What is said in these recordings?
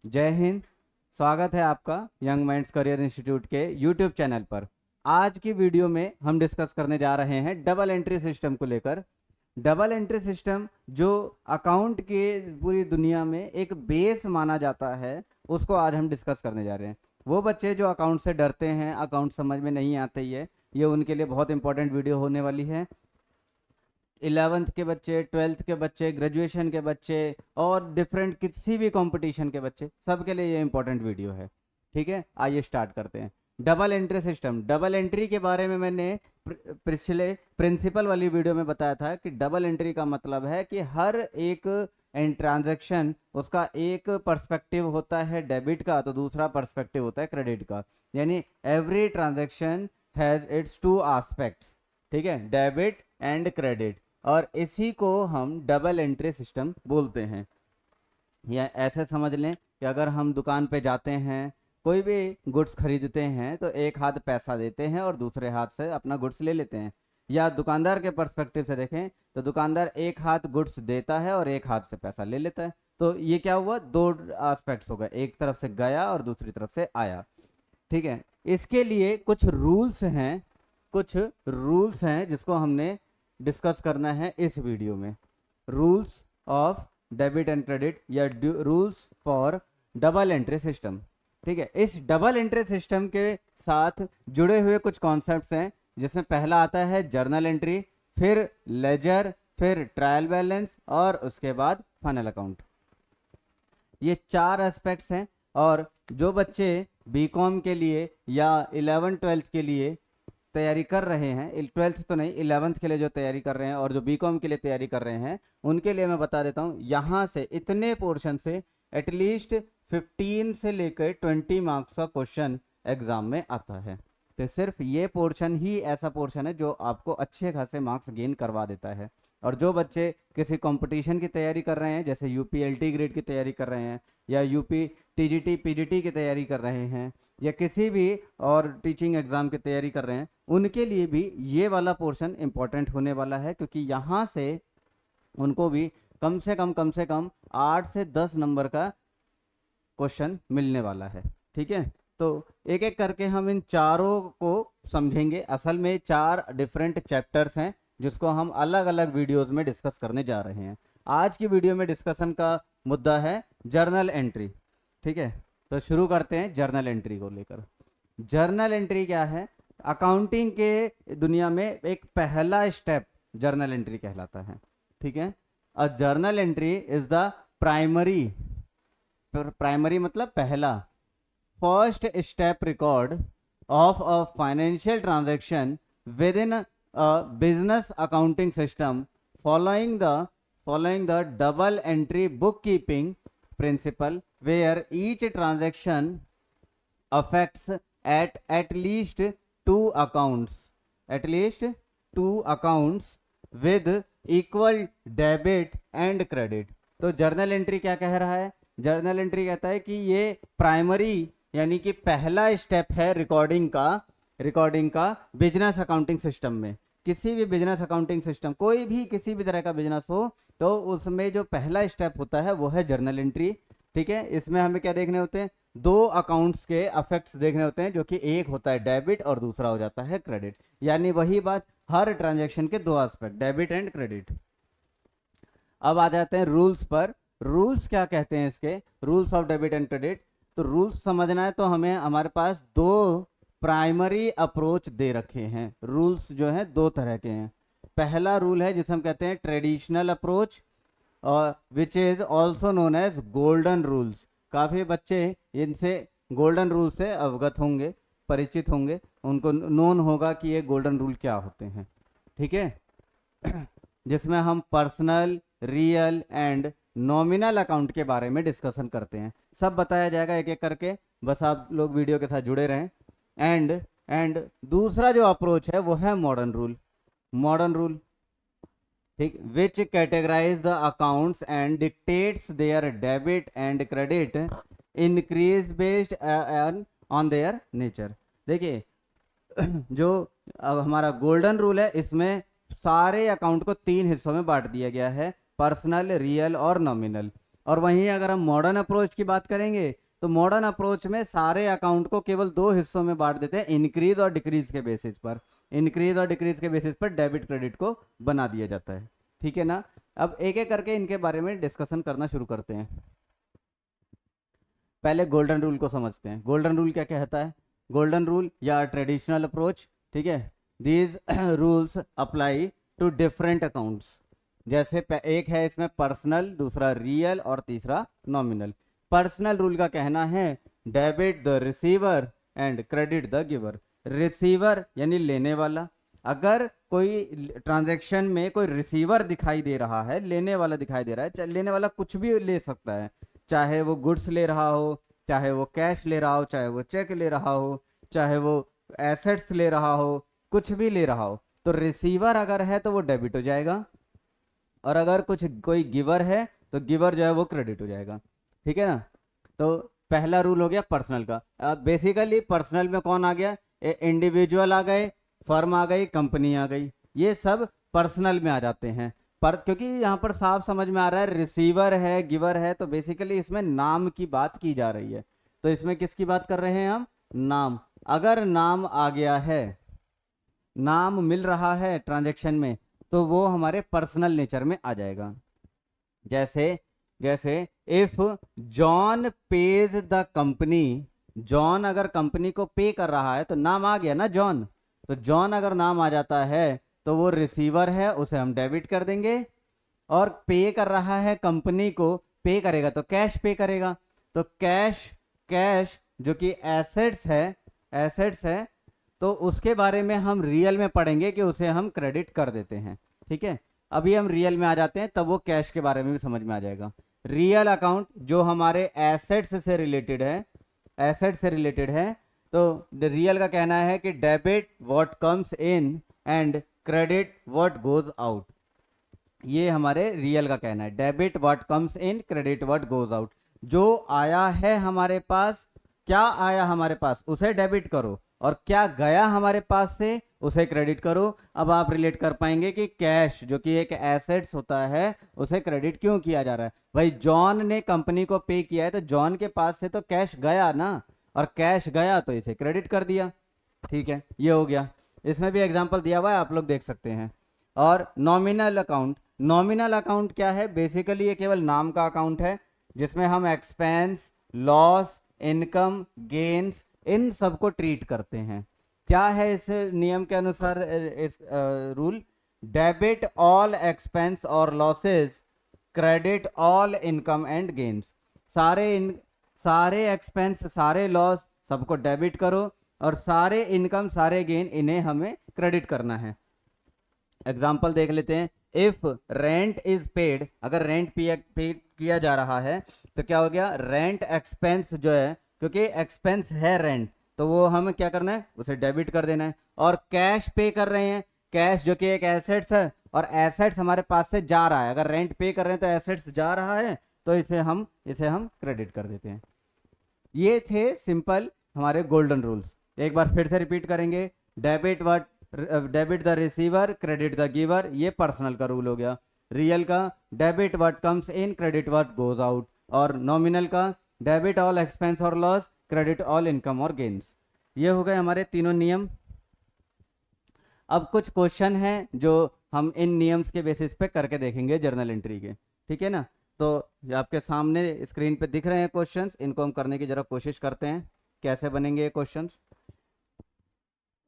जय हिंद। स्वागत है आपका यंग माइंड्स करियर इंस्टीट्यूट के यूट्यूब चैनल पर। आज की वीडियो में हम डिस्कस करने जा रहे हैं डबल एंट्री सिस्टम को लेकर। डबल एंट्री सिस्टम जो अकाउंट के पूरी दुनिया में एक बेस माना जाता है, उसको आज हम डिस्कस करने जा रहे हैं। वो बच्चे जो अकाउंट से डरते हैं, अकाउंट समझ में नहीं आते, ये उनके लिए बहुत इंपॉर्टेंट वीडियो होने वाली है। 11th के बच्चे, 12th के बच्चे, ग्रेजुएशन के बच्चे और डिफरेंट किसी भी कंपटीशन के बच्चे, सबके लिए ये इंपॉर्टेंट वीडियो है। ठीक है, आइए स्टार्ट करते हैं। Double entry system. Double entry के बारे में मैंने पिछले प्रिंसिपल वाली वीडियो में बताया था कि डबल एंट्री का मतलब है कि हर एक ट्रांजैक्शन, उसका एक पर्सपेक्टिव होता है डेबिट का, तो दूसरा पर्सपेक्टिव होता है क्रेडिट का। यानी every transaction has its two aspects. ठीक है, डेबिट एंड क्रेडिट, और इसी को हम डबल एंट्री सिस्टम बोलते हैं। या ऐसे समझ लें कि अगर हम दुकान पे जाते हैं, कोई भी गुड्स खरीदते हैं, तो एक हाथ पैसा देते हैं और दूसरे हाथ से अपना गुड्स ले लेते हैं। या दुकानदार के पर्सपेक्टिव से देखें तो दुकानदार एक हाथ गुड्स देता है और एक हाथ से पैसा ले लेता है। तो ये क्या हुआ, दो एस्पेक्ट्स हो गए, एक तरफ से गया और दूसरी तरफ से आया। ठीक है, इसके लिए कुछ रूल्स हैं जिसको हमने डिस्कस करना है इस वीडियो में। Rules of debit and credit या rules for double entry system. ठीक है, इस डबल एंट्री सिस्टम के साथ जुड़े हुए कुछ कॉन्सेप्ट्स हैं, जिसमें पहला आता है जर्नल एंट्री, फिर लेजर, फिर ट्रायल बैलेंस और उसके बाद फाइनल अकाउंट। ये चार एस्पेक्ट्स हैं, और जो बच्चे बीकॉम के लिए या 11th-12th के लिए तैयारी कर रहे हैं, 12th तो नहीं, 11th के लिए जो तैयारी कर रहे हैं और जो बीकॉम के लिए तैयारी कर रहे हैं, उनके लिए मैं बता देता हूँ, यहाँ से इतने पोर्शन से एटलीस्ट 15 से लेकर 20 मार्क्स का क्वेश्चन एग्जाम में आता है। तो सिर्फ ये पोर्शन ही ऐसा पोर्शन है जो आपको अच्छे खासे मार्क्स गेन करवा देता है। और जो बच्चे किसी कंपटीशन की तैयारी कर रहे हैं, जैसे यूपी एलटी ग्रेड की तैयारी कर रहे हैं, या यूपी टीजीटी पीजीटी की तैयारी कर रहे हैं, या किसी भी और टीचिंग एग्जाम की तैयारी कर रहे हैं, उनके लिए भी ये वाला पोर्शन इंपॉर्टेंट होने वाला है, क्योंकि यहाँ से उनको भी कम से कम 8 से 10 नंबर का क्वेश्चन मिलने वाला है। ठीक है, तो एक एक करके हम इन चारों को समझेंगे। असल में 4 डिफरेंट चैप्टर्स हैं, जिसको हम अलग अलग वीडियोस में डिस्कस करने जा रहे हैं। आज की वीडियो में डिस्कशन का मुद्दा है जर्नल एंट्री। ठीक है, तो शुरू करते हैं जर्नल एंट्री को लेकर। जर्नल एंट्री क्या है? अकाउंटिंग के दुनिया में एक पहला स्टेप जर्नल एंट्री कहलाता है। ठीक है, a journal entry is the primary मतलब पहला, first step record of a financial transaction within a business accounting system following the double entry bookkeeping principle, where each transaction affects at least two accounts with equal debit and credit। तो journal entry क्या कह रहा है? Journal entry कहता है कि ये primary यानी कि पहला स्टेप है रिकॉर्डिंग का बिजनेस अकाउंटिंग सिस्टम में। किसी भी बिजनेस अकाउंटिंग सिस्टम, कोई भी किसी भी तरह का बिजनेस हो, तो उसमें जो पहला स्टेप होता है वो है जर्नल एंट्री। ठीक है, इसमें हमें क्या देखने होते हैं? 2 अकाउंट्स के अफेक्ट्स देखने होते हैं, जो कि एक होता है डेबिट और दूसरा हो जाता है क्रेडिट। यानी वही बात, हर ट्रांजैक्शन के 2 एस्पेक्ट, डेबिट एंड क्रेडिट। अब आ जाते हैं रूल्स पर। रूल्स क्या कहते हैं इसके? Rules of debit and credit. तो रूल्स समझना है तो हमें हमारे पास 2 प्राइमरी अप्रोच दे रखे हैं। रूल्स जो है 2 तरह के हैं। पहला रूल है जिसे हम कहते हैं ट्रेडिशनल अप्रोच, और which is also known as golden rules. काफ़ी बच्चे इनसे गोल्डन रूल से अवगत होंगे, परिचित होंगे, उनको नोन होगा कि ये गोल्डन रूल क्या होते हैं। ठीक है, जिसमें हम personal, real and nominal account के बारे में डिस्कशन करते हैं। सब बताया जाएगा एक एक करके, बस आप लोग वीडियो के साथ जुड़े रहें। एंड दूसरा जो अप्रोच है वो है मॉडर्न रूल। ठीक, which categorize the accounts and dictates their debit and credit increase based on their nature. देखिए, जो हमारा गोल्डन रूल है, इसमें सारे अकाउंट को 3 हिस्सों में बांट दिया गया है, पर्सनल, रियल और नॉमिनल। और वहीं अगर हम मॉडर्न अप्रोच की बात करेंगे तो मॉडर्न अप्रोच में सारे अकाउंट को केवल दो हिस्सों में बांट देते हैं, इंक्रीज और डिक्रीज के बेसिस पर। इंक्रीज और डिक्रीज के बेसिस पर डेबिट क्रेडिट को बना दिया जाता है। ठीक है ना। अब एक एक करके इनके बारे में डिस्कशन करना शुरू करते हैं। पहले गोल्डन रूल को समझते हैं। गोल्डन रूल क्या कहता है? गोल्डन रूल या ट्रेडिशनल अप्रोच, ठीक है, these rules apply to different accounts. जैसे एक है इसमें पर्सनल, दूसरा रियल और तीसरा नॉमिनल। पर्सनल रूल का कहना है debit the receiver and credit the giver. Receiver यानी लेने वाला, अगर कोई ट्रांजैक्शन में कोई रिसीवर दिखाई दे रहा है, लेने वाला दिखाई दे रहा है, चाहे लेने वाला कुछ भी ले सकता है, चाहे वो गुड्स ले रहा हो, चाहे वो कैश ले रहा हो, चाहे वो चेक ले रहा हो, चाहे वो एसेट्स ले रहा हो, कुछ भी ले रहा हो, तो रिसीवर अगर है तो वो डेबिट हो जाएगा, और अगर कुछ कोई गिवर है तो गिवर जो है वो क्रेडिट हो जाएगा। ठीक है ना। तो पहला रूल हो गया पर्सनल का। बेसिकली पर्सनल में कौन आ गया? इंडिविजुअल आ गए, फर्म आ गई, कंपनी आ गई, ये सब पर्सनल में आ जाते हैं। पर क्योंकि यहाँ पर साफ समझ में आ रहा है रिसीवर है, गिवर है, तो बेसिकली इसमें नाम की बात की जा रही है। तो इसमें किसकी बात कर रहे हैं हम? नाम। अगर नाम आ गया है, नाम मिल रहा है ट्रांजैक्शन में, तो वो हमारे पर्सनल नेचर में आ जाएगा। जैसे जैसे if John page the company, John अगर कंपनी को पे कर रहा है तो नाम आ गया ना जॉन, तो जॉन अगर नाम आ जाता है तो वो रिसीवर है, उसे हम डेबिट कर देंगे। और पे कर रहा है कंपनी को, पे करेगा तो कैश पे करेगा, तो कैश, कैश जो कि एसेट्स है, एसेट्स है, तो उसके बारे में हम रियल में पढ़ेंगे कि उसे हम क्रेडिट कर देते हैं। ठीक है। अभी हम रियल में आ जाते हैं, तब वो कैश के बारे में भी समझ में आ जाएगा। रियल अकाउंट जो हमारे एसेट्स से रिलेटेड है, एसेट से रिलेटेड है, तो रियल का कहना है कि debit what comes in and credit what goes out. ये हमारे रियल का कहना है, debit what comes in, credit what goes out. जो आया है हमारे पास, क्या आया हमारे पास उसे डेबिट करो, और क्या गया हमारे पास से उसे क्रेडिट करो। अब आप रिलेट कर पाएंगे कि कैश जो कि एक एसेट्स होता है उसे क्रेडिट क्यों किया जा रहा है। भाई जॉन ने कंपनी को पे किया है तो जॉन के पास से तो कैश गया ना, और कैश गया तो इसे क्रेडिट कर दिया। ठीक है, ये हो गया। इसमें भी एग्जांपल दिया हुआ है, आप लोग देख सकते हैं। और नॉमिनल अकाउंट, नॉमिनल अकाउंट क्या है? बेसिकली ये केवल नाम का अकाउंट है जिसमें हम एक्सपेंस, लॉस, इनकम, गेन्स, इन सबको ट्रीट करते हैं। क्या है इस नियम के अनुसार इस रूल? डेबिट ऑल एक्सपेंस और losses, credit all income and gains. सारे एक्सपेंस, सारे लॉस सबको डेबिट करो, और सारे इनकम, सारे गेन, इन्हें हमें क्रेडिट करना है। एग्जाम्पल देख लेते हैं। इफ रेंट इज पेड, अगर रेंट पे किया जा रहा है तो क्या हो गया? रेंट एक्सपेंस जो है, क्योंकि एक्सपेंस है रेंट, तो वो हमें क्या करना है? उसे डेबिट कर देना है। और कैश पे कर रहे हैं, कैश जो कि एक एसेट्स है, और एसेट्स हमारे पास से जा रहा है, अगर रेंट पे कर रहे हैं तो एसेट्स जा रहा है, तो इसे हम क्रेडिट कर देते हैं। ये थे सिंपल हमारे गोल्डन रूल्स। एक बार फिर से रिपीट करेंगे। Debit what, debit the receiver, credit the giver, ये पर्सनल का रूल हो गया। रियल का debit what comes in, credit what goes out. और नॉमिनल का डेबिट ऑल एक्सपेंस और लॉस, क्रेडिट ऑल इनकम और गेन्स। ये हो गए हमारे तीनों नियम। अब कुछ क्वेश्चन हैं जो हम इन नियम्स के बेसिस पे करके देखेंगे जर्नल एंट्री के। ठीक है ना। तो ये आपके सामने स्क्रीन पे दिख रहे हैं क्वेश्चंस, इनको हम करने की जरा कोशिश करते हैं। कैसे बनेंगे ये questions?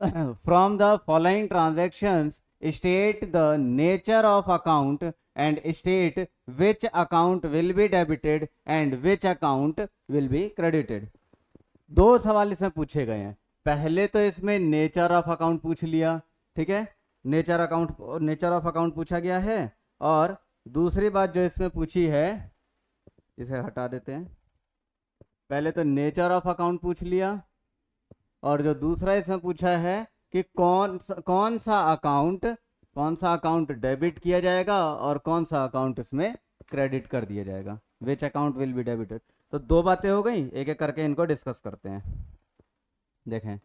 From the following transactions state the nature of account and state which account will be debited and which account will be credited. दो सवाल इसमें पूछे गए हैं। पहले तो इसमें नेचर ऑफ अकाउंट पूछ लिया, ठीक है, नेचर ऑफ अकाउंट पूछा गया है। और दूसरी बात जो इसमें पूछी है, इसे हटा देते हैं। पहले तो नेचर ऑफ अकाउंट पूछ लिया, और जो दूसरा इसमें पूछा है कि कौन सा अकाउंट डेबिट किया जाएगा और कौन सा अकाउंट इसमें क्रेडिट कर दिया जाएगा, which account will be debited. तो दो बातें हो गई, एक एक करके इनको डिस्कस करते हैं। देखें,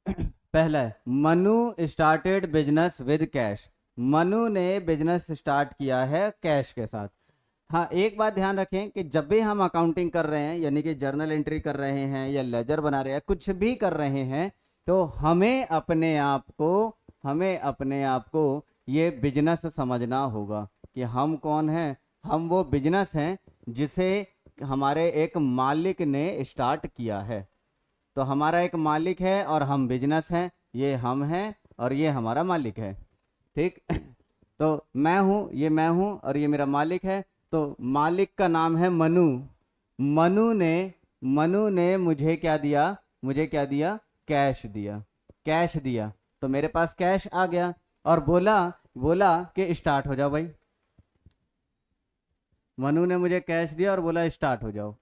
पहला है Manu started business with cash. Manu ने बिजनेस स्टार्ट किया है कैश के साथ। हाँ, एक बात ध्यान रखें कि जब भी हम अकाउंटिंग कर रहे हैं, यानी कि जर्नल एंट्री कर रहे हैं या लेजर बना रहे हैं, कुछ भी कर रहे हैं, तो हमें अपने आप को ये बिजनेस समझना होगा कि हम कौन हैं। हम वो बिजनेस हैं जिसे हमारे एक मालिक ने स्टार्ट किया है। तो हमारा एक मालिक है और हम बिजनेस हैं, ये हम हैं और ये हमारा मालिक है। ठीक। तो मैं हूँ और ये मेरा मालिक है। तो मालिक का नाम है मनु। मनु ने मनु ने मुझे क्या दिया? मुझे क्या दिया? कैश दिया। कैश दिया तो मेरे पास कैश आ गया और बोला बोला कि स्टार्ट हो जाओ भाई। मनु ने मुझे कैश दिया और बोला स्टार्ट हो जाओ।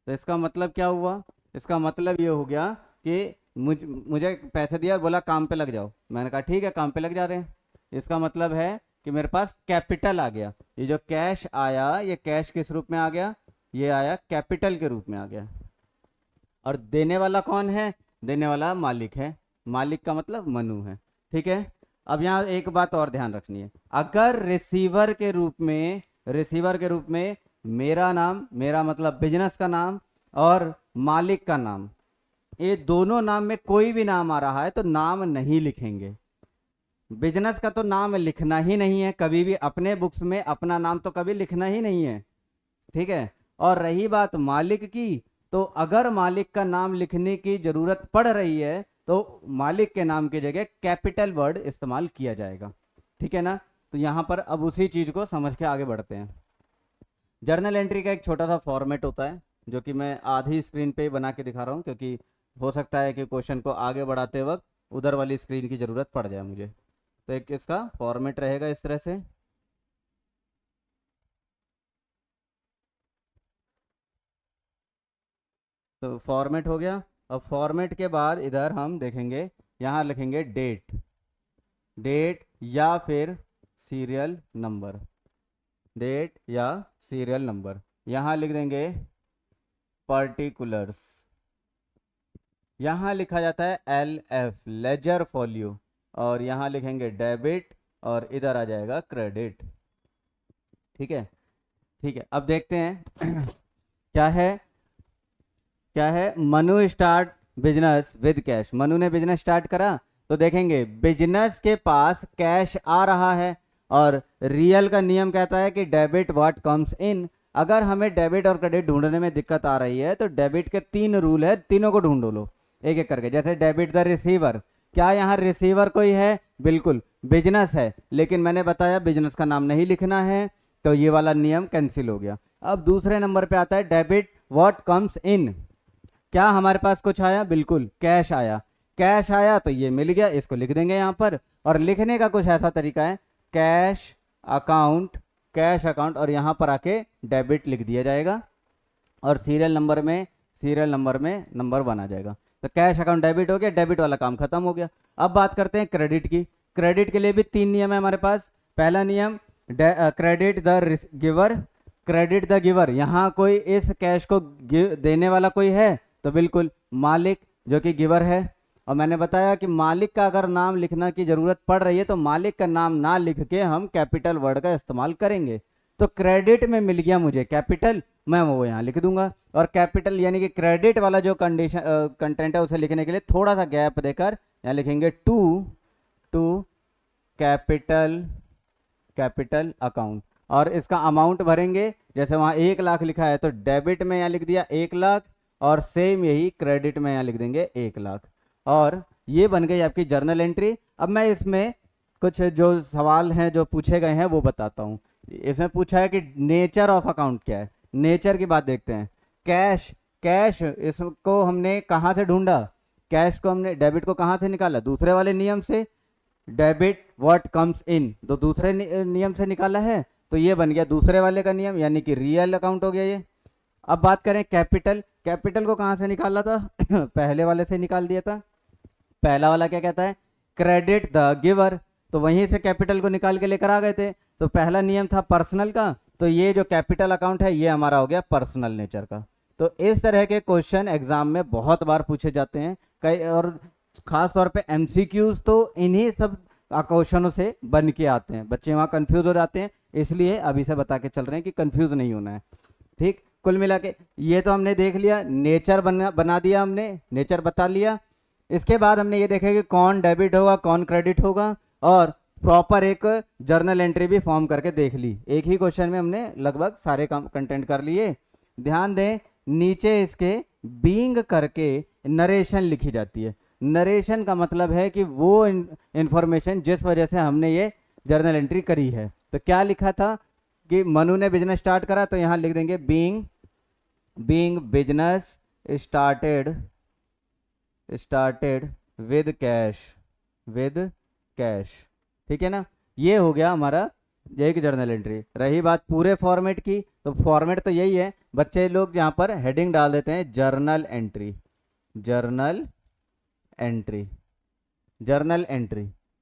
तो इसका मतलब क्या हुआ? इसका मतलब ये हो गया कि मुझे पैसे दिया और बोला काम पे लग जाओ। मैंने कहा ठीक है, काम पे लग जा रहे हैं। इसका मतलब है कि मेरे पास कैपिटल आ गया। ये जो कैश आया, ये कैश किस रूप में आ गया? ये आया कैपिटल के रूप में आ गया। और देने वाला कौन है? देने वाला मालिक है। मालिक का मतलब मनु है। ठीक है। अब यहाँ एक बात और ध्यान रखनी है। अगर रिसीवर के रूप में मेरा नाम, मेरा मतलब बिजनेस का नाम, और मालिक का नाम, ये दोनों नाम में कोई भी नाम आ रहा है तो नाम नहीं लिखेंगे। बिजनेस का तो नाम लिखना ही नहीं है कभी भी, अपने बुक्स में अपना नाम तो कभी लिखना ही नहीं है। ठीक है। और रही बात मालिक की, तो अगर मालिक का नाम लिखने की जरूरत पड़ रही है तो मालिक के नाम की जगह कैपिटल वर्ड इस्तेमाल किया जाएगा। ठीक है ना। तो यहां पर अब उसी चीज को समझ के आगे बढ़ते हैं। जर्नल एंट्री का एक छोटा सा फॉर्मेट होता है जो कि मैं आधी स्क्रीन पे ही बना के दिखा रहा हूँ, क्योंकि हो सकता है कि क्वेश्चन को आगे बढ़ाते वक्त उधर वाली स्क्रीन की ज़रूरत पड़ जाए मुझे। तो एक इसका फॉर्मेट रहेगा इस तरह से। तो फॉर्मेट हो गया। अब फॉर्मेट के बाद इधर हम देखेंगे, यहाँ लिखेंगे डेट। डेट या फिर सीरियल नंबर। डेट या सीरियल नंबर। यहाँ लिख देंगे पर्टिकुलर्स। यहाँ लिखा जाता है LF, लेजर फॉलियो, और यहाँ लिखेंगे डेबिट और इधर आ जाएगा क्रेडिट। ठीक है। ठीक है। अब देखते हैं क्या है Manu start business with cash. Manu ने बिजनेस स्टार्ट करा तो देखेंगे बिजनेस के पास कैश आ रहा है, और रियल का नियम कहता है कि डेबिट व्हाट कम्स इन। अगर हमें डेबिट और क्रेडिट ढूंढने में दिक्कत आ रही है तो डेबिट के 3 रूल है, तीनों को ढूंढो लो एक एक करके। जैसे डेबिट द रिसीवर, क्या यहाँ रिसीवर कोई है? बिल्कुल, बिजनेस है, लेकिन मैंने बताया बिजनेस का नाम नहीं लिखना है, तो ये वाला नियम कैंसिल हो गया। अब दूसरे नंबर पे आता है डेबिट व्हाट कम्स इन। क्या हमारे पास कुछ आया? बिल्कुल, कैश आया। कैश आया तो ये मिल गया, इसको लिख देंगे यहाँ पर। और लिखने का कुछ ऐसा तरीका है, कैश अकाउंट, कैश अकाउंट, और यहाँ पर आके डेबिट लिख दिया जाएगा, और सीरियल नंबर में नंबर 1 आ जाएगा। तो कैश अकाउंट डेबिट हो गया, डेबिट वाला काम खत्म हो गया। अब बात करते हैं क्रेडिट की। क्रेडिट के लिए भी 3 नियम है हमारे पास। पहला नियम credit the giver. Credit the giver, यहाँ कोई इस कैश को देने वाला कोई है? तो बिल्कुल मालिक, जो कि गिवर है। और मैंने बताया कि मालिक का अगर नाम लिखना की जरूरत पड़ रही है तो मालिक का नाम ना लिख के हम कैपिटल वर्ड का इस्तेमाल करेंगे। तो क्रेडिट में मिल गया मुझे कैपिटल, मैं वो यहाँ लिख दूंगा। और कैपिटल यानी कि क्रेडिट वाला जो कंटेंट है उसे लिखने के लिए थोड़ा सा गैप देकर यहाँ लिखेंगे टू कैपिटल अकाउंट, और इसका अमाउंट भरेंगे। जैसे वहाँ 1 लाख लिखा है तो डेबिट में यहाँ लिख दिया 1 लाख, और सेम यही क्रेडिट में यहाँ लिख देंगे 1 लाख। और ये बन गई आपकी जर्नल एंट्री। अब मैं इसमें कुछ जो सवाल हैं जो पूछे गए हैं वो बताता हूँ। इसमें पूछा है कि नेचर ऑफ अकाउंट क्या है। नेचर की बात देखते हैं। कैश इसको हमने कहाँ से ढूंढा? कैश को हमने, डेबिट को कहाँ से निकाला? दूसरे वाले नियम से, डेबिट व्हाट कम्स इन, तो दूसरे नियम से निकाला है, तो ये बन गया दूसरे वाले का नियम, यानी कि रियल अकाउंट हो गया ये। अब बात करें कैपिटल को कहाँ से निकाला था? पहले वाले से निकाल दिया था। पहला वाला क्या कहता है? क्रेडिट द गिवर, तो वहीं से कैपिटल को निकाल के लेकर आ गए थे। तो पहला नियम था पर्सनल का, तो ये जो कैपिटल अकाउंट है ये हमारा हो गया पर्सनल नेचर का। तो इस तरह के क्वेश्चन एग्जाम में बहुत बार पूछे जाते हैं कई, और खास तौर पे एमसीक्यूज तो इन्हीं सब क्वेश्चनों से बन के आते हैं। बच्चे वहाँ कंफ्यूज हो जाते हैं इसलिए अभी से बता के चल रहे हैं कि कंफ्यूज नहीं होना है। ठीक, कुल मिला के ये तो हमने देख लिया, नेचर बना दिया हमने, नेचर बता लिया। इसके बाद हमने ये देखा कि कौन डेबिट होगा कौन क्रेडिट होगा, और प्रॉपर एक जर्नल एंट्री भी फॉर्म करके देख ली। एक ही क्वेश्चन में हमने लगभग सारे कंटेंट कर लिए। ध्यान दें, नीचे इसके बीइंग करके नरेशन लिखी जाती है। नरेशन का मतलब है कि वो इंफॉर्मेशन जिस वजह से हमने ये जर्नल एंट्री करी है। तो क्या लिखा था कि मनु ने बिजनेस स्टार्ट करा, तो यहाँ लिख देंगे being business started with cash. ठीक है ना, ये हो गया हमारा एक जर्नल एंट्री। रही बात पूरे फॉर्मेट की, तो फॉर्मेट तो यही है, बच्चे लोग यहाँ पर हेडिंग डाल देते हैं जर्नल एंट्री।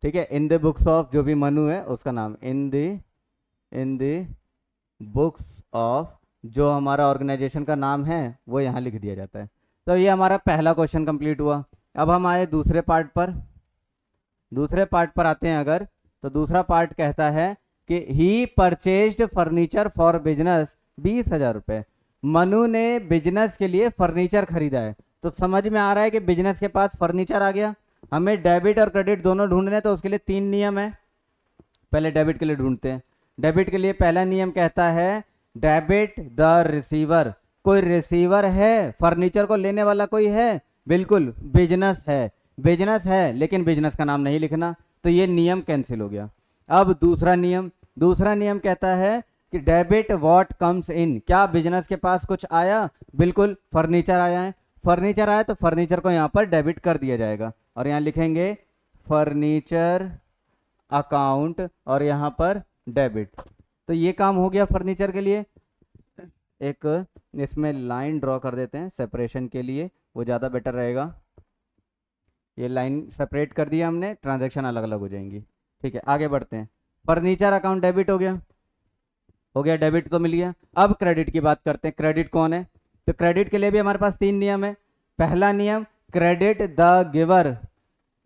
ठीक है, इन द बुक्स ऑफ, जो भी मनु है उसका नाम, इन द बुक्स ऑफ, जो हमारा ऑर्गेनाइजेशन का नाम है वो यहाँ लिख दिया जाता है। तो ये हमारा पहला क्वेश्चन कंप्लीट हुआ। अब हम आए दूसरे पार्ट पर आते हैं अगर, तो दूसरा पार्ट कहता है कि ही परचेज्ड फर्नीचर फॉर बिजनेस 20,000 रुपये। मनु ने बिजनेस के लिए फर्नीचर खरीदा है। तो समझ में आ रहा है कि बिजनेस के पास फर्नीचर आ गया। हमें डेबिट और क्रेडिट दोनों ढूंढने हैं, तो उसके लिए 3 नियम है। पहले डेबिट के लिए ढूंढते हैं। डेबिट के लिए पहला नियम कहता है डेबिट द रिसीवर। कोई रिसीवर है, फर्नीचर को लेने वाला कोई है? बिल्कुल, बिजनेस है लेकिन बिजनेस का नाम नहीं लिखना, तो ये नियम कैंसिल हो गया। अब दूसरा नियम कहता है कि डेबिट व्हाट कम्स इन। क्या बिजनेस के पास कुछ आया? बिल्कुल, फर्नीचर आया है। फर्नीचर आया तो फर्नीचर को यहाँ पर डेबिट कर दिया जाएगा, और यहाँ लिखेंगे फर्नीचर अकाउंट और यहाँ पर डेबिट। तो ये काम हो गया फर्नीचर के लिए। एक इसमें लाइन ड्रॉ कर देते हैं सेपरेशन के लिए, वो ज़्यादा बेटर रहेगा। ये लाइन सेपरेट कर दिया हमने, ट्रांजैक्शन अलग अलग हो जाएंगी। ठीक है, आगे बढ़ते हैं। फर्नीचर अकाउंट डेबिट हो गया, डेबिट तो मिल गया। अब क्रेडिट की बात करते हैं। क्रेडिट कौन है? तो क्रेडिट के लिए भी हमारे पास 3 नियम है। पहला नियम, क्रेडिट द गिवर।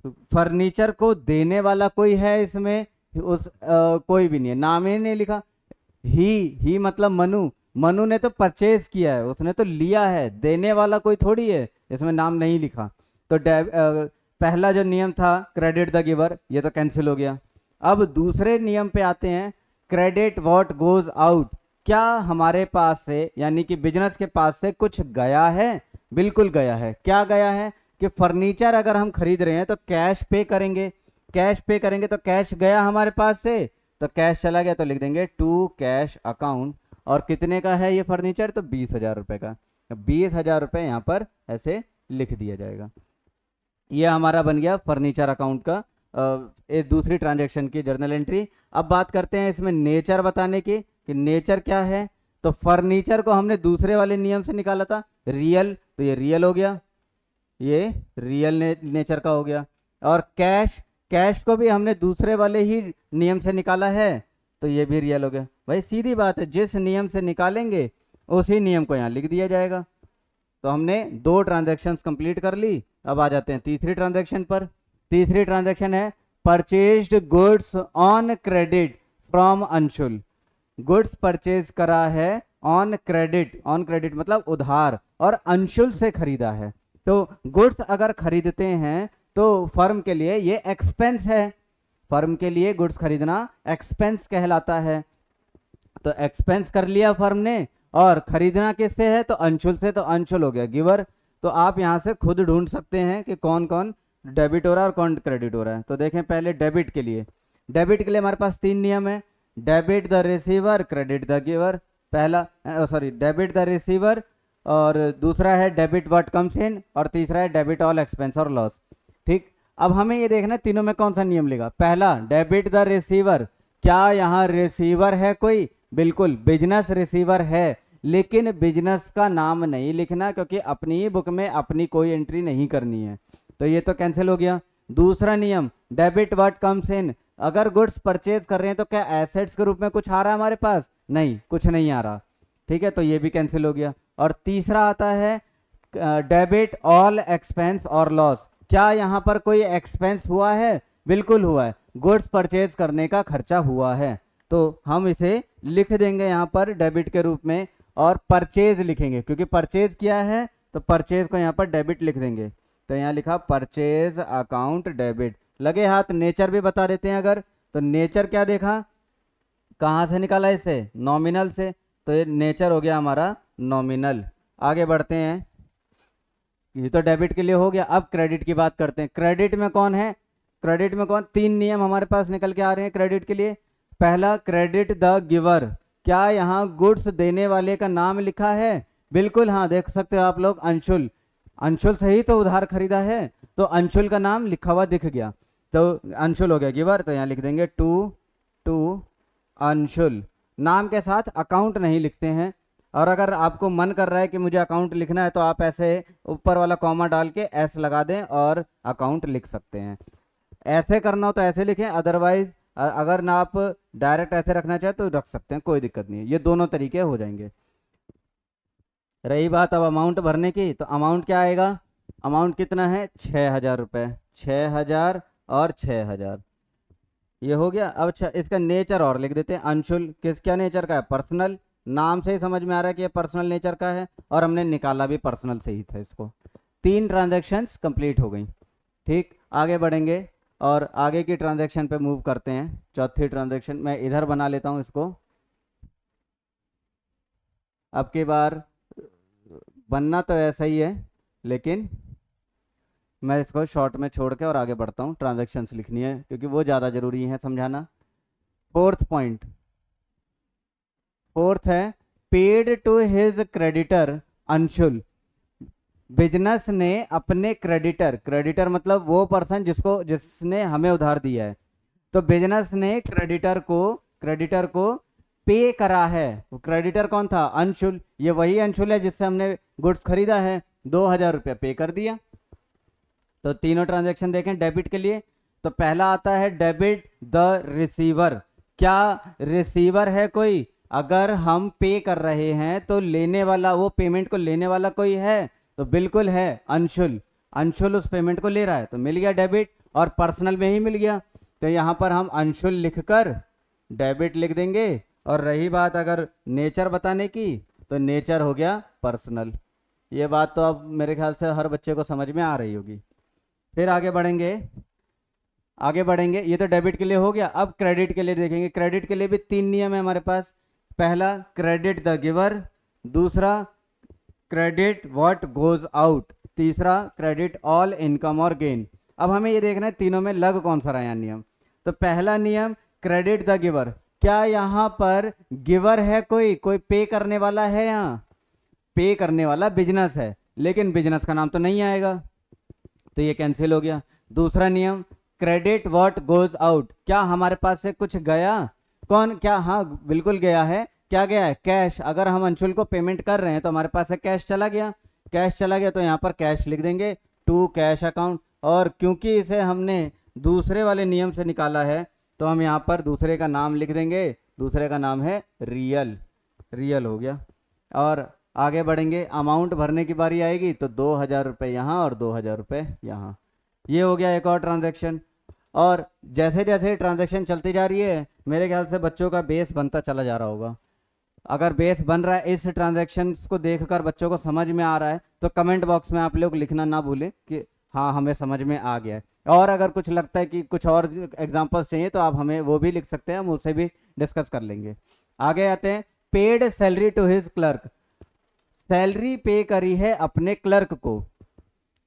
फर्नीचर को देने वाला कोई है इसमें? कोई भी नहीं है, नाम ही नहीं लिखा। ही मतलब मनु ने तो परचेज किया है, उसने तो लिया है, देने वाला कोई थोड़ी है, इसमें नाम नहीं लिखा। तो पहला जो नियम था क्रेडिट द गिवर, ये तो कैंसिल हो गया। अब दूसरे नियम पे आते हैं, क्रेडिट व्हाट गोज आउट। क्या हमारे पास से, यानी कि बिजनेस के पास से कुछ गया है? बिल्कुल गया है। क्या गया है कि फर्नीचर अगर हम खरीद रहे हैं तो कैश पे करेंगे, तो कैश गया हमारे पास से, तो कैश चला गया, तो लिख देंगे टू कैश अकाउंट। और कितने का है ये फर्नीचर? तो 20,000 रुपये का। 20,000 रुपये यहाँ पर ऐसे लिख दिया जाएगा। ये हमारा बन गया फर्नीचर अकाउंट का एक दूसरी ट्रांजैक्शन की जर्नल एंट्री। अब बात करते हैं इसमें नेचर बताने की कि नेचर क्या है। तो फर्नीचर को हमने दूसरे वाले नियम से निकाला था, रियल, तो ये रियल हो गया, ये रियल नेचर का हो गया। और कैश को भी हमने दूसरे वाले ही नियम से निकाला है, तो ये भी रियल हो गया। भाई सीधी बात है, जिस नियम से निकालेंगे उसी नियम को यहाँ लिख दिया जाएगा। तो हमने 2 ट्रांजैक्शंस कंप्लीट कर ली। अब आ जाते हैं तीसरी ट्रांजैक्शन पर। तीसरी ट्रांजैक्शन है purchased goods on credit from Anshul. Goods purchase करा है ऑन क्रेडिट मतलब उधार, और अंशुल से खरीदा है। तो गुड्स अगर खरीदते हैं तो फर्म के लिए ये एक्सपेंस है, फर्म के लिए गुड्स खरीदना एक्सपेंस कहलाता है। तो एक्सपेंस कर लिया फर्म ने, और खरीदना किससे है? तो अंशुल से, तो अंशुल हो गया गिवर। तो आप यहाँ से खुद ढूंढ सकते हैं कि कौन कौन डेबिट हो रहा है और कौन क्रेडिट हो रहा है। तो देखें पहले डेबिट के लिए हमारे पास 3 नियम है, debit the receiver, credit the giver. पहला डेबिट द रिसीवर, और दूसरा है डेबिट व्हाट कम्स इन, और तीसरा है डेबिट ऑल एक्सपेंस और लॉस। ठीक, अब हमें ये देखना तीनों में कौन सा नियम लेगा। पहला डेबिट द रिसीवर, क्या यहाँ रिसीवर है कोई? बिल्कुल, बिजनेस रिसीवर है, लेकिन बिजनेस का नाम नहीं लिखना, क्योंकि अपनी ही बुक में अपनी कोई एंट्री नहीं करनी है, तो ये तो कैंसिल हो गया। दूसरा नियम डेबिट व्हाट कम्स इन, अगर गुड्स परचेज कर रहे हैं तो क्या एसेट्स के रूप में कुछ आ रहा है हमारे पास? नहीं, कुछ नहीं आ रहा। ठीक है, तो ये भी कैंसिल हो गया। और तीसरा आता है डेबिट ऑल एक्सपेंस और लॉस, क्या यहाँ पर कोई एक्सपेंस हुआ है? बिल्कुल हुआ है, गुड्स परचेज करने का खर्चा हुआ है। तो हम इसे लिख देंगे यहाँ पर डेबिट के रूप में, और परचेज लिखेंगे क्योंकि परचेज किया है, तो परचेज को यहाँ पर डेबिट लिख देंगे। तो यहाँ लिखा परचेज अकाउंट डेबिट। लगे हाथ नेचर भी बता देते हैं अगर, तो नेचर क्या देखा, कहाँ से निकाला इसे, नॉमिनल से, तो ये नेचर हो गया हमारा नॉमिनल। आगे बढ़ते हैं, ये तो डेबिट के लिए हो गया। अब क्रेडिट की बात करते हैं। क्रेडिट में कौन है, क्रेडिट में कौन, तीन नियम हमारे पास निकल के आ रहे हैं क्रेडिट के लिए। पहला, क्रेडिट द गिवर। क्या यहाँ गुड्स देने वाले का नाम लिखा है, बिल्कुल हाँ, देख सकते हो आप लोग, अंशुल, अंशुल से ही तो उधार खरीदा है, तो अंशुल का नाम लिखा हुआ दिख गया, तो अंशुल हो गया गिवर। तो यहाँ लिख देंगे टू अंशुल, नाम के साथ अकाउंट नहीं लिखते हैं। और अगर आपको मन कर रहा है कि मुझे अकाउंट लिखना है, तो आप ऐसे ऊपर वाला कॉमा डाल के एस लगा दें और अकाउंट लिख सकते हैं। ऐसे करना हो तो ऐसे लिखें, अदरवाइज अगर ना आप डायरेक्ट ऐसे रखना चाहे तो रख सकते हैं, कोई दिक्कत नहीं है, ये दोनों तरीके हो जाएंगे। रही बात अब अमाउंट भरने की, तो अमाउंट क्या आएगा, अमाउंट कितना है, 6,000 रुपये, 6,000 और 6,000, ये हो गया। अब अच्छा, इसका नेचर और लिख देते हैं, अंशुल किस क्या नेचर का है, पर्सनल, नाम से ही समझ में आ रहा है कि ये पर्सनल नेचर का है, और हमने निकाला भी पर्सनल से ही था इसको। 3 ट्रांजैक्शंस कंप्लीट हो गई। ठीक, आगे बढ़ेंगे और आगे की ट्रांजैक्शन पे मूव करते हैं। चौथी ट्रांजैक्शन मैं इधर बना लेता हूँ इसको, अब की बार बनना तो ऐसा ही है, लेकिन मैं इसको शॉर्ट में छोड़ के और आगे बढ़ता हूँ। ट्रांजैक्शंस लिखनी है क्योंकि वो ज़्यादा ज़रूरी है समझाना। फोर्थ पॉइंट, फोर्थ है, paid to his creditor Anshul. Business ने अपने क्रेडिटर, क्रेडिटर मतलब वो पर्सन जिसने हमें उधार दिया है, तो बिजनेस ने क्रेडिटर को पे करा है। वो क्रेडिटर कौन था, अंशुल, ये वही अंशुल है जिससे हमने गुड्स खरीदा है, 2,000 रुपया पे कर दिया। तो तीनों ट्रांजैक्शन देखें डेबिट के लिए, तो पहला आता है डेबिट द रिसीवर। क्या रिसीवर है कोई, अगर हम पे कर रहे हैं तो लेने वाला, वो पेमेंट को लेने वाला कोई है, तो बिल्कुल है, अंशुल, अंशुल उस पेमेंट को ले रहा है, तो मिल गया डेबिट, और पर्सनल में ही मिल गया, तो यहाँ पर हम अंशुल लिखकर डेबिट लिख देंगे। और रही बात अगर नेचर बताने की, तो नेचर हो गया पर्सनल। ये बात तो अब मेरे ख्याल से हर बच्चे को समझ में आ रही होगी। फिर आगे बढ़ेंगे, ये तो डेबिट के लिए हो गया। अब क्रेडिट के लिए देखेंगे। क्रेडिट के लिए भी 3 नियम है हमारे पास। पहला, क्रेडिट द गिवर, दूसरा क्रेडिट व्हाट गोज आउट, तीसरा क्रेडिट ऑल इनकम और गेन। अब हमें ये देखना है तीनों में लग कौन सा रहा है नियम। तो पहला नियम, क्रेडिट द गिवर, क्या यहाँ पर गिवर है कोई पे करने वाला है, यहाँ पे करने वाला बिजनेस है, लेकिन बिजनेस का नाम तो नहीं आएगा, तो ये कैंसिल हो गया। दूसरा नियम, क्रेडिट व्हाट गोज आउट, क्या हमारे पास से कुछ गया, कौन, क्या, हाँ बिल्कुल गया है, क्या गया है, कैश। अगर हम अंशुल को पेमेंट कर रहे हैं तो हमारे पास से कैश चला गया, तो यहाँ पर कैश लिख देंगे, टू कैश अकाउंट। और क्योंकि इसे हमने दूसरे वाले नियम से निकाला है, तो हम यहाँ पर दूसरे का नाम लिख देंगे, दूसरे का नाम है रियल हो गया। और आगे बढ़ेंगे, अमाउंट भरने की बारी आएगी, तो 2,000 रुपये यहाँ और 2,000 रुपये यहाँ, ये हो गया एक और ट्रांजैक्शन। और जैसे जैसे ट्रांजैक्शन चलती जा रही है, मेरे ख्याल से बच्चों का बेस बनता चला जा रहा होगा। अगर बेस बन रहा है, इस ट्रांजैक्शन को देखकर बच्चों को समझ में आ रहा है, तो कमेंट बॉक्स में आप लोग लिखना ना भूलें कि हाँ हमें समझ में आ गया है। और अगर कुछ लगता है कि कुछ और एग्जांपल्स चाहिए, तो आप हमें वो भी लिख सकते हैं, हम उससे भी डिस्कस कर लेंगे। आगे आते हैं, paid salary to his clerk, salary pay करी है अपने क्लर्क को।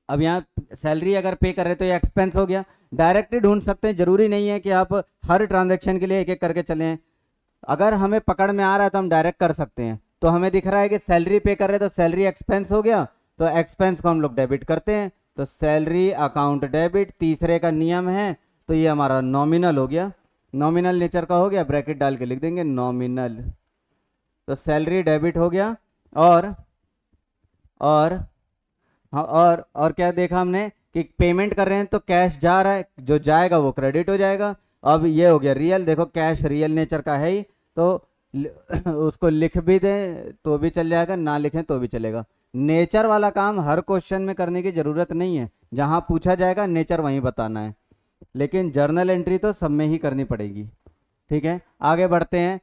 अब यहाँ सैलरी अगर पे कर रहे तो ये एक्सपेंस हो गया, डायरेक्ट ढूंढ सकते हैं, जरूरी नहीं है कि आप हर ट्रांजैक्शन के लिए एक एक करके चलें। अगर हमें पकड़ में आ रहा है तो हम डायरेक्ट कर सकते हैं। तो हमें दिख रहा है कि सैलरी पे कर रहे तो सैलरी एक्सपेंस हो गया, तो एक्सपेंस को हम लोग डेबिट करते हैं, तो सैलरी अकाउंट डेबिट। तीसरे का नियम है, तो ये हमारा नॉमिनल हो गया, नॉमिनल नेचर का हो गया, ब्रैकेट डाल के लिख देंगे नॉमिनल, तो सैलरी डेबिट हो गया। और क्या देखा हमने कि पेमेंट कर रहे हैं तो कैश जा रहा है, जो जाएगा वो क्रेडिट हो जाएगा। अब ये हो गया रियल, देखो कैश रियल नेचर का है ही, तो उसको लिख भी दें तो भी चल जाएगा, ना लिखें तो भी चलेगा। नेचर वाला काम हर क्वेश्चन में करने की ज़रूरत नहीं है, जहाँ पूछा जाएगा नेचर वहीं बताना है, लेकिन जर्नल एंट्री तो सब में ही करनी पड़ेगी। ठीक है, आगे बढ़ते हैं,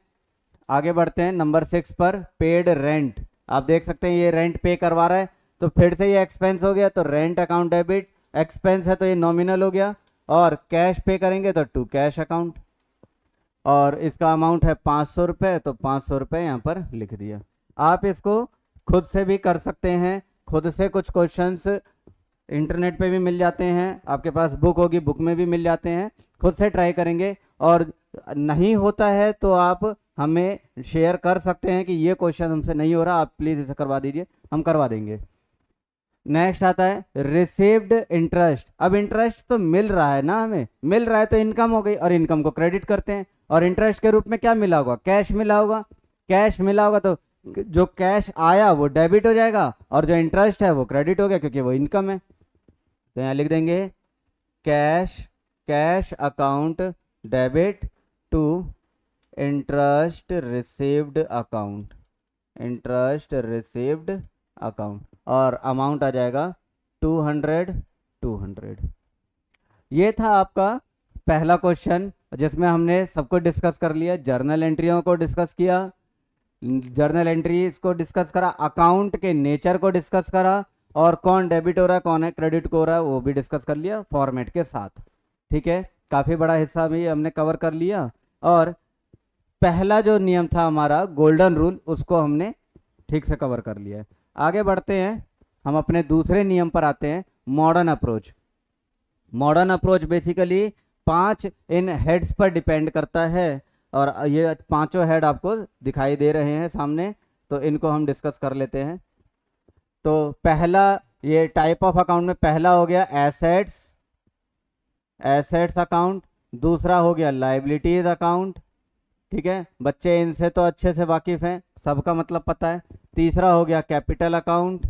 आगे बढ़ते हैं नंबर 6 पर, पेड रेंट। आप देख सकते हैं ये रेंट पे करवा रहा है, तो फिर से ये एक्सपेंस हो गया, तो रेंट अकाउंट डेबिट, एक्सपेंस है तो ये नॉमिनल हो गया, और कैश पे करेंगे तो टू कैश अकाउंट, और इसका अमाउंट है 500 रुपये, तो 500 रुपये यहाँ पर लिख दिया। आप इसको खुद से भी कर सकते हैं, खुद से कुछ क्वेश्चंस इंटरनेट पे भी मिल जाते हैं, आपके पास बुक होगी, बुक में भी मिल जाते हैं, खुद से ट्राई करेंगे। और नहीं होता है तो आप हमें शेयर कर सकते हैं कि ये क्वेश्चन हमसे नहीं हो रहा, आप प्लीज़ इसे करवा दीजिए, हम करवा देंगे। नेक्स्ट आता है रिसीव्ड इंटरेस्ट। अब इंटरेस्ट तो मिल रहा है ना, हमें मिल रहा है तो इनकम हो गई, और इनकम को क्रेडिट करते हैं, और इंटरेस्ट के रूप में क्या मिला होगा, कैश मिला होगा, कैश मिला होगा तो जो कैश आया वो डेबिट हो जाएगा, और जो इंटरेस्ट है वो क्रेडिट हो गया क्योंकि वो इनकम है। तो यहाँ लिख देंगे cash, cash account debit to interest received account, interest received account, और अमाउंट आ जाएगा 200 200। ये था आपका पहला क्वेश्चन जिसमें हमने सबको डिस्कस कर लिया, जर्नल एंट्रियों को डिस्कस किया, जर्नल एंट्रीज को डिस्कस करा, अकाउंट के नेचर को डिस्कस करा, और कौन डेबिट हो रहा है कौन है क्रेडिट को हो रहा है वो भी डिस्कस कर लिया फॉर्मेट के साथ। ठीक है, काफ़ी बड़ा हिस्सा भी हमने कवर कर लिया, और पहला जो नियम था हमारा गोल्डन रूल उसको हमने ठीक से कवर कर लिया है। आगे बढ़ते हैं, हम अपने दूसरे नियम पर आते हैं, modern approach. Modern approach basically 5 इन हेड्स पर डिपेंड करता है, और ये पांचों हेड आपको दिखाई दे रहे हैं सामने, तो इनको हम डिस्कस कर लेते हैं। तो पहला ये टाइप ऑफ अकाउंट में पहला हो गया एसेट्स, एसेट्स अकाउंट, दूसरा हो गया लाइबिलिटीज अकाउंट, ठीक है, बच्चे इनसे तो अच्छे से वाकिफ हैं, सबका मतलब पता है। तीसरा हो गया कैपिटल अकाउंट,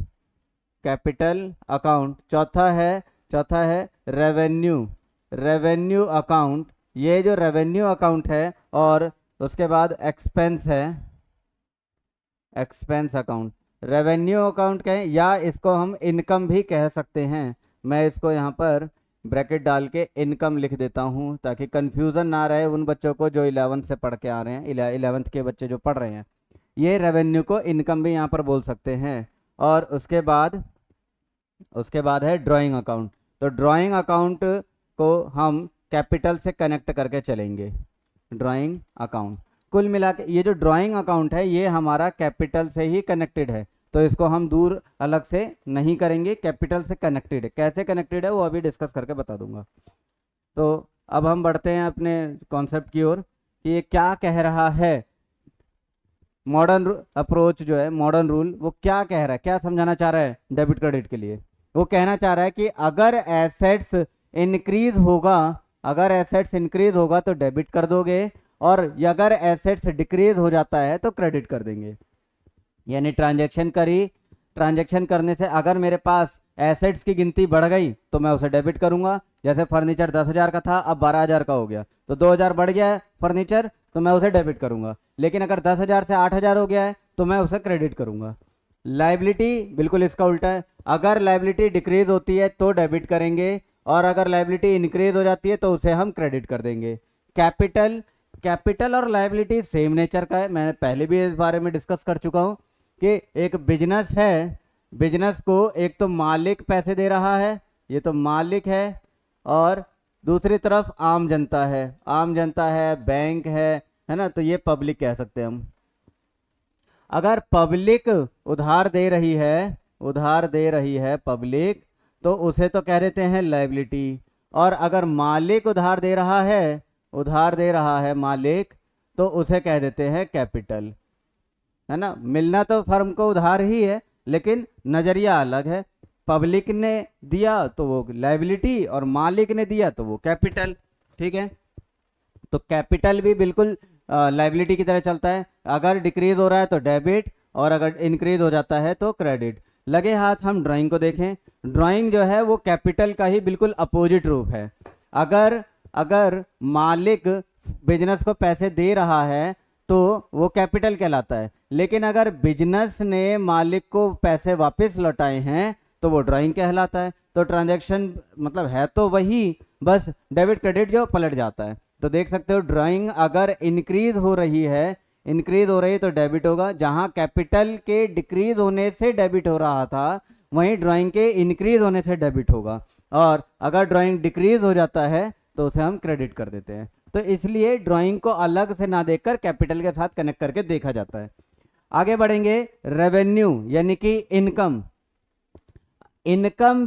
कैपिटल अकाउंट, चौथा है रेवेन्यू, रेवेन्यू अकाउंट, ये जो रेवेन्यू अकाउंट है, और उसके बाद एक्सपेंस है, एक्सपेंस अकाउंट। रेवेन्यू अकाउंट कहें या इसको हम इनकम भी कह सकते हैं, मैं इसको यहाँ पर ब्रैकेट डाल के इनकम लिख देता हूँ ताकि कंफ्यूजन ना रहे उन बच्चों को जो 11th से पढ़ के आ रहे हैं, 11th के बच्चे जो पढ़ रहे हैं, ये रेवेन्यू को इनकम भी यहाँ पर बोल सकते हैं। और उसके बाद है ड्राइंग अकाउंट, तो ड्राइंग अकाउंट को हम कैपिटल से कनेक्ट करके चलेंगे, ड्राइंग अकाउंट। कुल मिला के ये जो ड्राइंग अकाउंट है ये हमारा कैपिटल से ही कनेक्टेड है, तो इसको हम दूर अलग से नहीं करेंगे, कैपिटल से कनेक्टेड है। कैसे कनेक्टेड है वो अभी डिस्कस करके बता दूंगा। तो अब हम बढ़ते हैं अपने कॉन्सेप्ट की ओर कि ये क्या कह रहा है, मॉडर्न अप्रोच जो है, मॉडर्न रूल, वो क्या कह रहा है, क्या समझाना चाह रहा है डेबिट क्रेडिट के लिए। वो कहना चाह रहा है कि अगर एसेट्स इंक्रीज होगा, अगर एसेट्स इंक्रीज होगा तो डेबिट कर दोगे, और अगर एसेट्स डिक्रीज हो जाता है तो क्रेडिट कर देंगे। यानी ट्रांजैक्शन करी, ट्रांजैक्शन करने से अगर मेरे पास एसेट्स की गिनती बढ़ गई तो मैं उसे डेबिट करूंगा। जैसे फर्नीचर 10,000 का था, अब 12,000 का हो गया, तो 2,000 बढ़ गया है फर्नीचर, तो मैं उसे डेबिट करूंगा। लेकिन अगर 10,000 से 8,000 हो गया है तो मैं उसे क्रेडिट करूंगा। लाइबिलिटी बिल्कुल इसका उल्टा है, अगर लाइबिलिटी डिक्रीज होती है तो डेबिट करेंगे, और अगर लाइबिलिटी इंक्रीज हो जाती है तो उसे हम क्रेडिट कर देंगे। कैपिटल, कैपिटल और लाइबिलिटी सेम नेचर का है, मैंने पहले भी इस बारे में डिस्कस कर चुका हूँ कि एक बिजनेस है, बिजनेस को एक तो मालिक पैसे दे रहा है, ये तो मालिक है, और दूसरी तरफ आम जनता है, आम जनता है, बैंक है ना, तो ये पब्लिक कह सकते हैं हम। अगर पब्लिक उधार दे रही है, उधार दे रही है पब्लिक, तो उसे तो कह देते हैं लाइबिलिटी, और अगर मालिक उधार दे रहा है, उधार दे रहा है मालिक, तो उसे कह देते हैं कैपिटल, है ना। मिलना तो फर्म को उधार ही है लेकिन नज़रिया अलग है, पब्लिक ने दिया तो वो लाइबिलिटी, और मालिक ने दिया तो वो कैपिटल, ठीक है। तो कैपिटल भी बिल्कुल लाइबिलिटी की तरह चलता है, अगर डिक्रीज हो रहा है तो डेबिट, और अगर इंक्रीज हो जाता है तो क्रेडिट। लगे हाथ हम ड्राइंग को देखें, ड्राइंग जो है वो कैपिटल का ही बिल्कुल अपोजिट रूप है। अगर अगर मालिक बिजनेस को पैसे दे रहा है तो वो कैपिटल कहलाता है, लेकिन अगर बिजनेस ने मालिक को पैसे वापस लौटाए हैं तो वो ड्राइंग कहलाता है। तो ट्रांजैक्शन मतलब है तो वही, बस डेबिट क्रेडिट जो पलट जाता है। तो देख सकते हो ड्राइंग अगर इंक्रीज हो रही है तो डेबिट होगा। जहां कैपिटल के डिक्रीज होने से डेबिट हो रहा था वहीं ड्राइंग के इंक्रीज होने से डेबिट होगा। और अगर ड्राइंग डिक्रीज हो जाता है तो उसे हम क्रेडिट कर देते हैं। तो इसलिए ड्राइंग को अलग से ना देखकर कैपिटल के साथ कनेक्ट करके देखा जाता है। आगे बढ़ेंगे, रेवेन्यू यानी कि इनकम। इनकम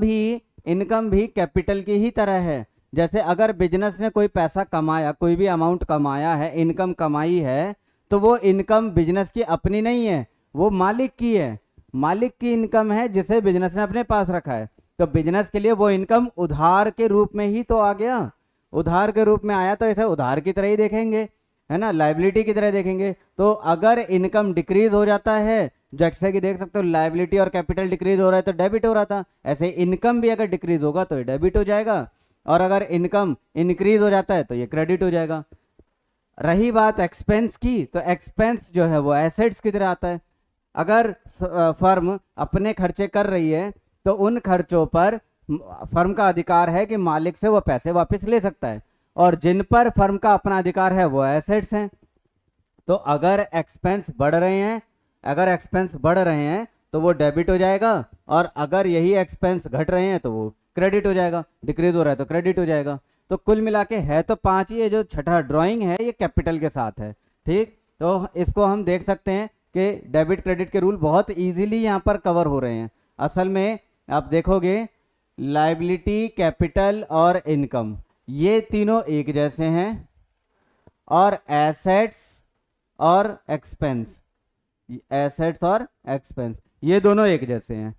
भी कैपिटल की ही तरह है। जैसे अगर बिजनेस ने कोई पैसा कमाया, कोई भी अमाउंट कमाया है, इनकम कमाई है, तो वो इनकम बिजनेस की अपनी नहीं है, वो मालिक की है। मालिक की इनकम है जिसे बिजनेस ने अपने पास रखा है। तो बिजनेस के लिए वो इनकम उधार के रूप में ही तो आ गया। उधार के रूप में आया तो इसे उधार की तरह ही देखेंगे, है ना, लाइबिलिटी की तरह देखेंगे। तो अगर इनकम डिक्रीज हो जाता है, जैसे कि देख सकते हो लाइबिलिटी और कैपिटल डिक्रीज हो रहा है तो डेबिट हो रहा था, ऐसे इनकम भी अगर डिक्रीज होगा तो ये डेबिट हो जाएगा। और अगर इनकम इंक्रीज हो जाता है तो ये क्रेडिट हो जाएगा। रही बात एक्सपेंस की, तो एक्सपेंस जो है वो एसेट्स की तरह आता है। अगर फर्म अपने खर्चे कर रही है तो उन खर्चों पर फर्म का अधिकार है कि मालिक से वो पैसे वापस ले सकता है, और जिन पर फर्म का अपना अधिकार है वो एसेट्स हैं। तो अगर एक्सपेंस बढ़ रहे हैं तो वो डेबिट हो जाएगा, और अगर यही एक्सपेंस घट रहे हैं तो वो क्रेडिट हो जाएगा। डिक्रीज हो रहा है तो क्रेडिट हो जाएगा। तो कुल मिला के है तो 5 ही, जो छठा ड्राइंग है ये कैपिटल के साथ है। ठीक, तो इसको हम देख सकते हैं कि डेबिट क्रेडिट के रूल बहुत इजीली यहाँ पर कवर हो रहे हैं। असल में आप देखोगे लाइबिलिटी, कैपिटल और इनकम ये तीनों एक जैसे हैं, और एसेट्स और एक्सपेंस ये दोनों एक जैसे हैं।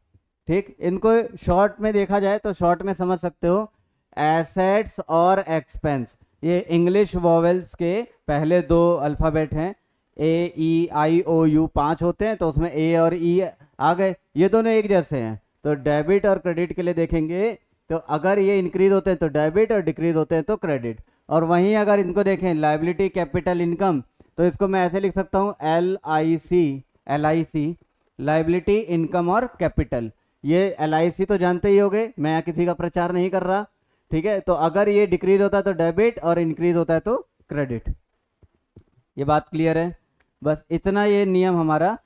ठीक, इनको शॉर्ट में देखा जाए तो शॉर्ट में समझ सकते हो, एसेट्स और एक्सपेंस ये इंग्लिश वॉवेल्स के पहले 2 अल्फ़ाबेट हैं, ए ई आई ओ यू 5 होते हैं, तो उसमें ए और ई आ गए, ये दोनों एक जैसे हैं। तो डेबिट और क्रेडिट के लिए देखेंगे तो अगर ये इंक्रीज होते हैं तो डेबिट और डिक्रीज होते हैं तो क्रेडिट। और वहीं अगर इनको देखें लाइबिलिटी, कैपिटल, इनकम, तो इसको मैं ऐसे लिख सकता हूँ LIC, लाइबिलिटी, इनकम और कैपिटल। ये LIC तो जानते ही होंगे, मैं यहाँ किसी का प्रचार नहीं कर रहा। ठीक है, तो अगर ये डिक्रीज होता है तो डेबिट और इंक्रीज होता है तो क्रेडिट। ये बात क्लियर है? बस इतना ये नियम हमारा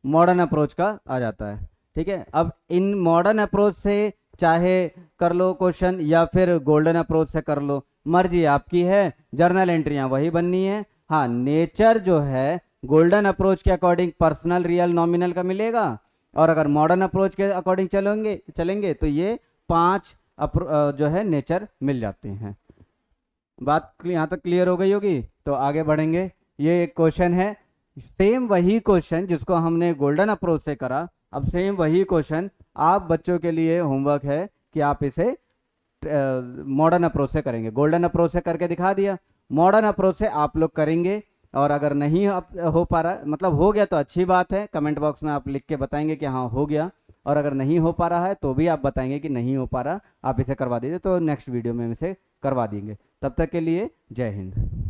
मॉडर्न अप्रोच का आ जाता है। ठीक है, अब इन मॉडर्न अप्रोच से चाहे कर लो क्वेश्चन या फिर गोल्डन अप्रोच से कर लो, मर्जी आपकी है, जर्नल एंट्रियां वही बननी है। हाँ, नेचर जो है गोल्डन अप्रोच के अकॉर्डिंग पर्सनल, रियल, नॉमिनल का मिलेगा, और अगर मॉडर्न अप्रोच के अकॉर्डिंग चलेंगे तो ये 5 जो है नेचर मिल जाते हैं। बात यहाँ तक क्लियर हो गई होगी, तो आगे बढ़ेंगे। ये एक क्वेश्चन है, सेम वही क्वेश्चन जिसको हमने गोल्डन अप्रोच से करा, अब सेम वही क्वेश्चन आप बच्चों के लिए होमवर्क है कि आप इसे मॉडर्न अप्रोच से करेंगे। गोल्डन अप्रोच से करके दिखा दिया, मॉडर्न अप्रोच से आप लोग करेंगे। और अगर नहीं हो पा रहा, मतलब हो गया तो अच्छी बात है, कमेंट बॉक्स में आप लिख के बताएंगे कि हाँ हो गया, और अगर नहीं हो पा रहा है तो भी आप बताएंगे कि नहीं हो पा रहा, आप इसे करवा दीजिए, तो नेक्स्ट वीडियो में हम इसे करवा देंगे। तब तक के लिए जय हिंद।